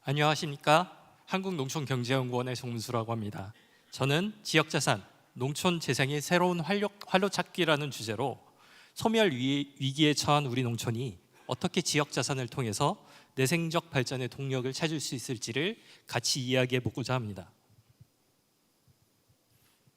안녕하십니까? 한국농촌경제연구원의 정문수라고 합니다. 저는 지역자산, 농촌 재생의 새로운 활로 찾기라는 주제로 소멸 위기에 처한 우리 농촌이 어떻게 지역자산을 통해서 내생적 발전의 동력을 찾을 수 있을지를 같이 이야기해 보고자 합니다.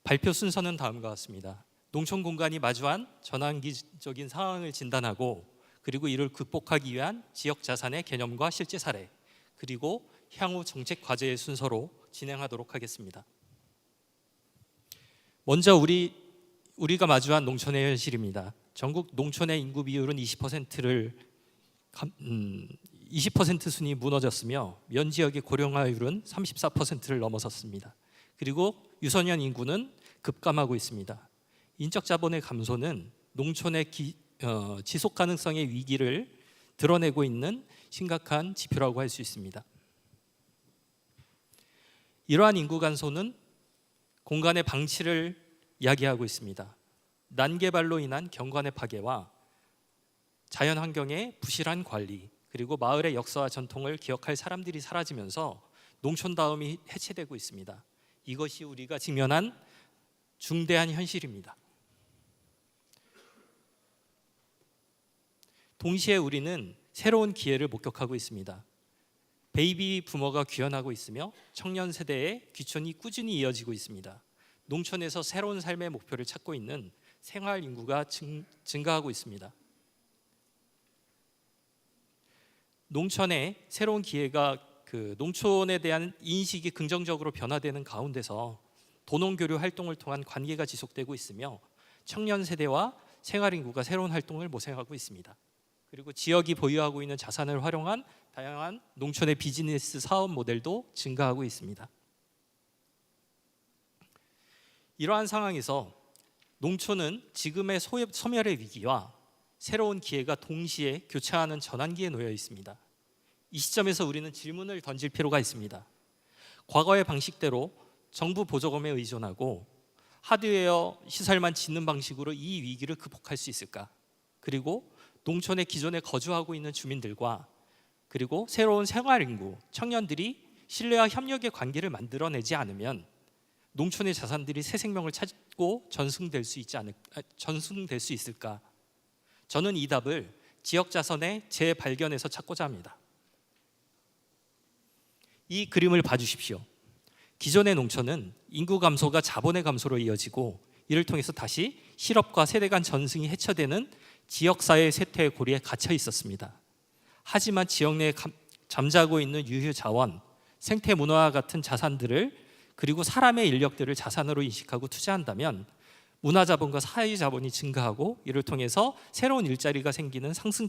발표 순서는 다음과 같습니다. 농촌 공간이 마주한 전환기적인 상황을 진단하고 그리고 이를 극복하기 위한 지역자산의 개념과 실제 사례, 그리고 향후 정책 과제의 순서로 진행하도록 하겠습니다. 먼저 우리가 마주한 농촌의 현실입니다. 전국 농촌의 인구 비율은 20% 순위 무너졌으며 면 지역의 고령화율은 34%를 넘어섰습니다. 그리고 유소년 인구는 급감하고 있습니다. 인적 자본의 감소는 농촌의 지속 가능성의 위기를 드러내고 있는 심각한 지표라고 할 수 있습니다. 이러한 인구 감소는 공간의 방치를 야기하고 있습니다. 난개발로 인한 경관의 파괴와 자연환경의 부실한 관리, 그리고 마을의 역사와 전통을 기억할 사람들이 사라지면서 농촌다움이 해체되고 있습니다. 이것이 우리가 직면한 중대한 현실입니다. 동시에 우리는 새로운 기회를 목격하고 있습니다. 베이비 부머가 귀환하고 있으며 청년 세대의 귀촌이 꾸준히 이어지고 있습니다. 농촌에서 새로운 삶의 목표를 찾고 있는 생활 인구가 증가하고 있습니다. 농촌의 새로운 기회가 농촌에 대한 인식이 긍정적으로 변화되는 가운데서 도농교류 활동을 통한 관계가 지속되고 있으며 청년 세대와 생활 인구가 새로운 활동을 모색하고 있습니다. 그리고 지역이 보유하고 있는 자산을 활용한 다양한 농촌의 비즈니스 사업 모델도 증가하고 있습니다. 이러한 상황에서 농촌은 지금의 소멸의 위기와 새로운 기회가 동시에 교차하는 전환기에 놓여 있습니다. 이 시점에서 우리는 질문을 던질 필요가 있습니다. 과거의 방식대로 정부 보조금에 의존하고 하드웨어 시설만 짓는 방식으로 이 위기를 극복할 수 있을까? 그리고 농촌에 기존에 거주하고 있는 주민들과 그리고 새로운 생활 인구, 청년들이 신뢰와 협력의 관계를 만들어내지 않으면 농촌의 자산들이 새 생명을 찾고 전승될 수 있을까? 저는 이 답을 지역 자산의 재발견에서 찾고자 합니다. 이 그림을 봐주십시오. 기존의 농촌은 인구 감소가 자본의 감소로 이어지고 이를 통해서 다시 실업과 세대 간 전승이 해처되는 지역사회의 쇠퇴의 고리에 갇혀 있었습니다. 하지만 지역 내에 잠자고 있는 유휴 자원, 생태 문화와 같은 자산들을 그리고 사람의 인력들을 자산으로 인식하고 투자한다면 문화자본과 사회자본이 증가하고 이를 통해서 새로운 일자리가 생기는 상승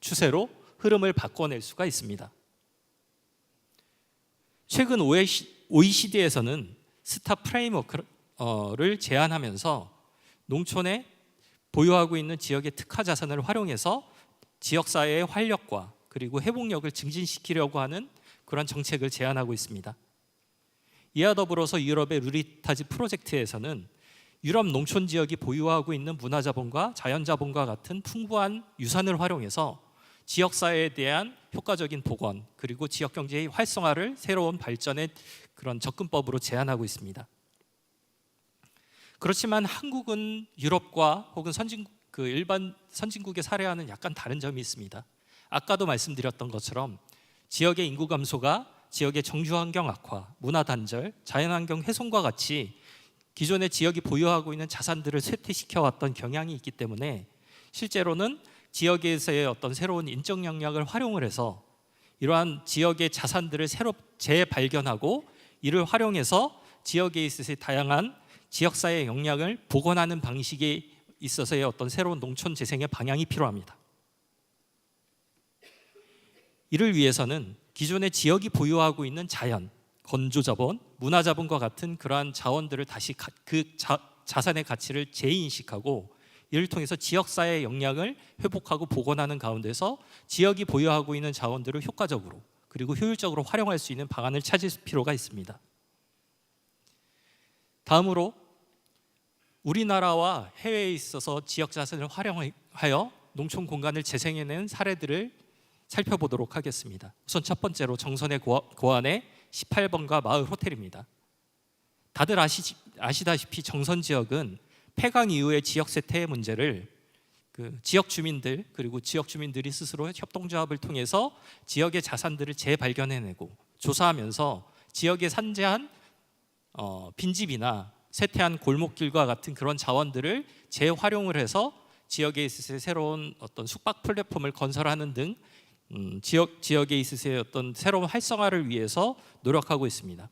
추세로 흐름을 바꿔낼 수가 있습니다. 최근 OECD에서는 스타 프레임워크를 제안하면서 농촌에 보유하고 있는 지역의 특화 자산을 활용해서 지역사회의 활력과 그리고 회복력을 증진시키려고 하는 그런 정책을 제안하고 있습니다. 이와 더불어서 유럽의 루리타지 프로젝트에서는 유럽 농촌 지역이 보유하고 있는 문화자본과 자연자본과 같은 풍부한 유산을 활용해서 지역사회에 대한 효과적인 복원 그리고 지역경제의 활성화를 새로운 발전의 그런 접근법으로 제안하고 있습니다. 그렇지만 한국은 유럽과 혹은 일반 선진국의 사례와는 약간 다른 점이 있습니다. 아까도 말씀드렸던 것처럼 지역의 인구 감소가 지역의 정주환경 악화, 문화 단절, 자연환경 훼손과 같이 기존의 지역이 보유하고 있는 자산들을 쇠퇴시켜왔던 경향이 있기 때문에 실제로는 지역에서의 어떤 새로운 인적 역량을 활용을 해서 이러한 지역의 자산들을 새로 재발견하고 이를 활용해서 지역에 있어서의 다양한 지역사회의 역량을 복원하는 방식에 있어서의 어떤 새로운 농촌 재생의 방향이 필요합니다. 이를 위해서는 기존의 지역이 보유하고 있는 자연, 건조자본, 문화자본과 같은 그러한 자원들을 다시 자산의 가치를 재인식하고 이를 통해서 지역사회의 역량을 회복하고 복원하는 가운데서 지역이 보유하고 있는 자원들을 효과적으로 그리고 효율적으로 활용할 수 있는 방안을 찾을 필요가 있습니다. 다음으로 우리나라와 해외에 있어서 지역 자산을 활용하여 농촌 공간을 재생해낸 사례들을 살펴보도록 하겠습니다. 우선 첫 번째로 정선의 고안의 18번가 마을 호텔입니다. 다들 아시다시피 정선 지역은 폐강 이후의 지역 세태의 문제를 지역 주민들 그리고 지역 주민들이 스스로 협동조합을 통해서 지역의 자산들을 재발견해내고 조사하면서 지역에 산재한 빈집이나 쇠퇴한 골목길과 같은 그런 자원들을 재활용을 해서 지역에 있어서 새로운 어떤 숙박 플랫폼을 건설하는 등 지역에 있어서 어떤 새로운 활성화를 위해서 노력하고 있습니다.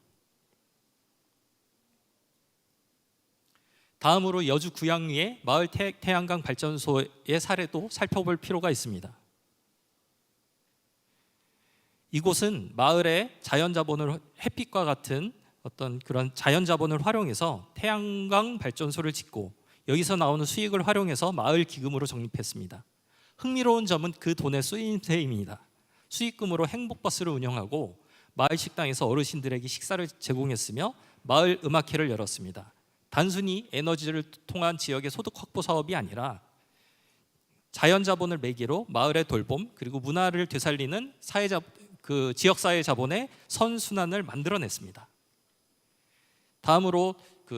다음으로 여주 구양리의 마을 태양광 발전소의 사례도 살펴볼 필요가 있습니다. 이곳은 마을의 자연자본을 햇빛과 같은 어떤 그런 자연자본을 활용해서 태양광 발전소를 짓고 여기서 나오는 수익을 활용해서 마을 기금으로 적립했습니다. 흥미로운 점은 그 돈의 쓰임새입니다. 수익금으로 행복버스를 운영하고 마을 식당에서 어르신들에게 식사를 제공했으며 마을 음악회를 열었습니다. 단순히 에너지를 통한 지역의 소득 확보 사업이 아니라 자연자본을 매개로 마을의 돌봄 그리고 문화를 되살리는 지역사회 자본의 선순환을 만들어냈습니다. 다음으로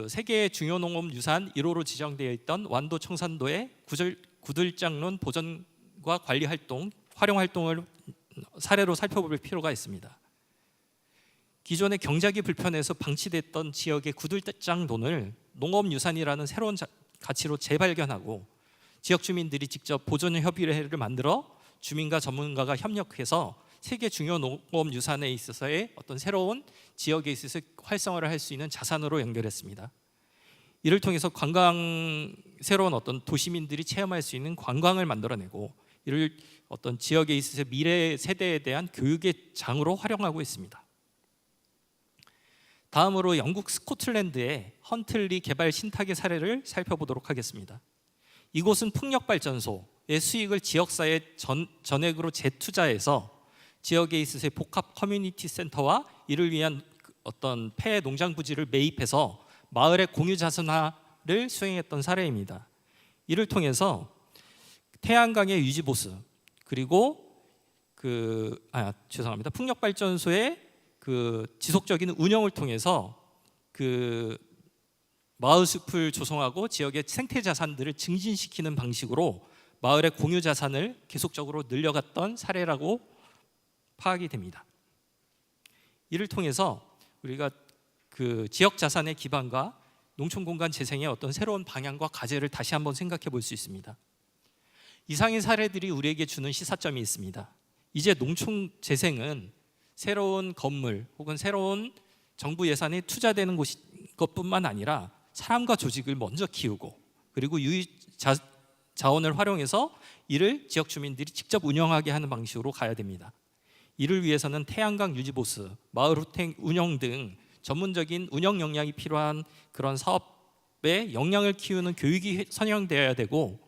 세계의 중요 농업 유산 1호로 지정되어 있던 완도 청산도의 구들장론 보전과 관리 활동, 활용 활동을 사례로 살펴볼 필요가 있습니다. 기존의 경작이 불편해서 방치됐던 지역의 구들장론을 농업유산이라는 새로운 가치로 재발견하고 지역 주민들이 직접 보존 협의회를 만들어 주민과 전문가가 협력해서 세계 중요 농업유산에 있어서의 어떤 새로운 지역에 있어서 활성화를 할 수 있는 자산으로 연결했습니다. 이를 통해서 새로운 어떤 도시민들이 체험할 수 있는 관광을 만들어내고 이를 어떤 지역에 있어서 미래 세대에 대한 교육의 장으로 활용하고 있습니다. 다음으로 영국 스코틀랜드의 헌틀리 개발 신탁의 사례를 살펴보도록 하겠습니다. 이곳은 풍력발전소의 수익을 지역사회 전액으로 재투자해서 지역에 있어서의 복합 커뮤니티 센터와 이를 위한 어떤 폐 농장 부지를 매입해서 마을의 공유 자산화를 수행했던 사례입니다. 이를 통해서 태양광의 유지 보수 그리고 풍력발전소의 지속적인 운영을 통해서 마을 숲을 조성하고 지역의 생태 자산들을 증진시키는 방식으로 마을의 공유 자산을 계속적으로 늘려갔던 사례라고 파악이 됩니다. 이를 통해서 우리가 지역 자산의 기반과 농촌 공간 재생의 어떤 새로운 방향과 과제를 다시 한번 생각해 볼 수 있습니다. 이상의 사례들이 우리에게 주는 시사점이 있습니다. 이제 농촌 재생은 새로운 건물 혹은 새로운 정부 예산이 투자되는 것뿐만 아니라 사람과 조직을 먼저 키우고 그리고 유의 자원을 활용해서 이를 지역 주민들이 직접 운영하게 하는 방식으로 가야 됩니다. 이를 위해서는 태양광 유지 보수, 마을 호텔 운영 등 전문적인 운영 역량이 필요한 그런 사업에 역량을 키우는 교육이 선행되어야 되고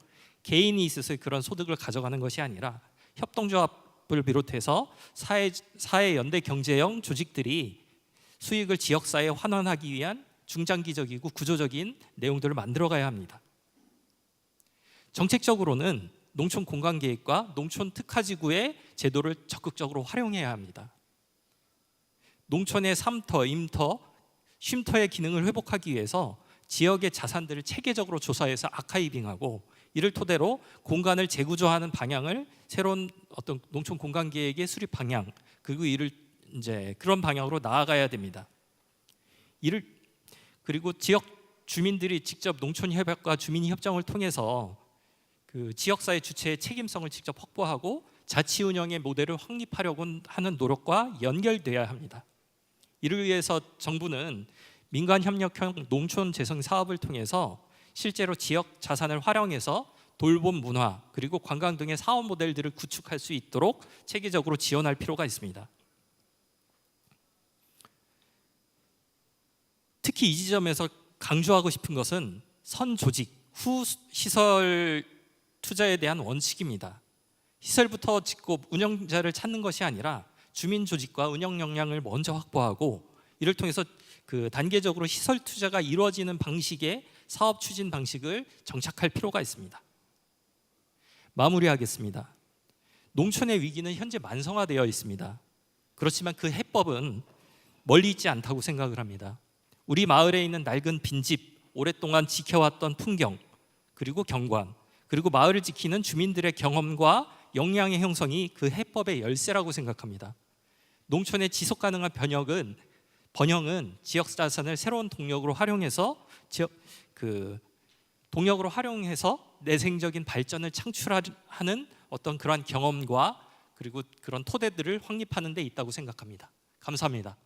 개인이 있어서 그런 소득을 가져가는 것이 아니라 협동조합을 비롯해서 사회 연대 경제형 조직들이 수익을 지역사회에 환원하기 위한 중장기적이고 구조적인 내용들을 만들어가야 합니다. 정책적으로는 농촌 공간계획과 농촌 특화지구의 제도를 적극적으로 활용해야 합니다. 농촌의 삼터, 임터, 쉼터의 기능을 회복하기 위해서 지역의 자산들을 체계적으로 조사해서 아카이빙하고 이를 토대로 공간을 재구조하는 방향을 새로운 어떤 농촌 공간계획의 수립 방향 그리고 이를 이제 그런 방향으로 나아가야 됩니다. 그리고 지역 주민들이 직접 농촌 협약과 주민 협정을 통해서 지역사회 주체의 책임성을 직접 확보하고 자치 운영의 모델을 확립하려고 하는 노력과 연결돼야 합니다. 이를 위해서 정부는 민간 협력형 농촌 재생 사업을 통해서 실제로 지역 자산을 활용해서 돌봄 문화 그리고 관광 등의 사업 모델들을 구축할 수 있도록 체계적으로 지원할 필요가 있습니다. 특히 이 지점에서 강조하고 싶은 것은 선조직 후 시설 투자에 대한 원칙입니다. 시설부터 짓고 운영자를 찾는 것이 아니라 주민 조직과 운영 역량을 먼저 확보하고 이를 통해서 단계적으로 시설 투자가 이루어지는 방식의 사업 추진 방식을 정착할 필요가 있습니다. 마무리하겠습니다. 농촌의 위기는 현재 만성화되어 있습니다. 그렇지만 그 해법은 멀리 있지 않다고 생각을 합니다. 우리 마을에 있는 낡은 빈집, 오랫동안 지켜왔던 풍경, 그리고 경관, 그리고 마을을 지키는 주민들의 경험과 역량의 형성이 그 해법의 열쇠라고 생각합니다. 농촌의 지속 가능한 번영은 지역 자산을 새로운 동력으로 활용해서 내생적인 발전을 창출하는 어떤 그러한 경험과 그리고 그런 토대들을 확립하는 데 있다고 생각합니다. 감사합니다.